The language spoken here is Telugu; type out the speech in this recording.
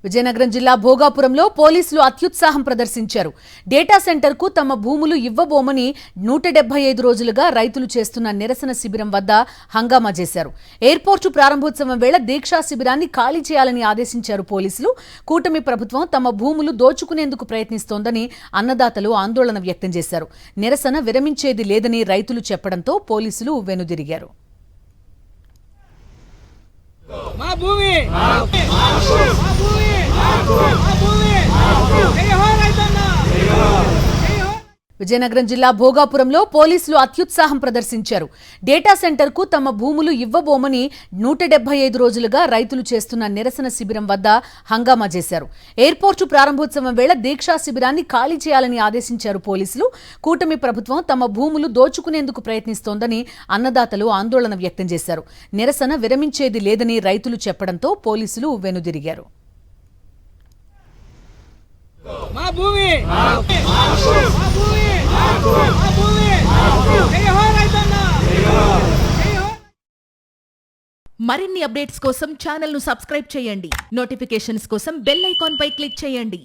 విజయనగరం జిల్లా భోగాపురంలో పోలీసులు అత్యుత్సాహం ప్రదర్శించారు. డేటా సెంటర్కు తమ భూములు ఇవ్వబోమని 175 రోజులుగా రైతులు చేస్తున్న నిరసన శిబిరం వద్ద హంగామా చేశారు. ఎయిర్పోర్టు ప్రారంభోత్సవం వేళ దీక్షా శిబిరాన్ని ఖాళీ చేయాలని ఆదేశించారు పోలీసులు. కూటమి ప్రభుత్వం తమ భూములు దోచుకునేందుకు ప్రయత్నిస్తోందని అన్నదాతలు ఆందోళన వ్యక్తం చేశారు. నిరసన విరమించేది లేదని రైతులు చెప్పడంతో పోలీసులు వెనుదిరిగారు. మా భూమి విజయనగరం జిల్లా భోగాపురంలో పోలీసులు అత్యుత్సాహం ప్రదర్శించారు. డేటా సెంటర్కు తమ భూములు ఇవ్వబోమని 175 రోజులుగా రైతులు చేస్తున్న నిరసన శిబిరం వద్ద హంగామా చేశారు. ఎయిర్పోర్టు ప్రారంభోత్సవం వేళ దీక్షా శిబిరాన్ని ఖాళీ చేయాలని ఆదేశించారు పోలీసులు. కూటమి ప్రభుత్వం తమ భూములు దోచుకునేందుకు ప్రయత్నిస్తోందని అన్నదాతలు ఆందోళన వ్యక్తం చేశారు. నిరసన విరమించేది లేదని రైతులు చెప్పడంతో పోలీసులు వెనుదిరిగారు. మా భూమి మరిన్ని అప్డేట్స్ కోసం ఛానల్ ను సబ్స్క్రైబ్ చేయండి. నోటిఫికేషన్స్ కోసం బెల్ ఐకాన్ పై క్లిక్ చేయండి.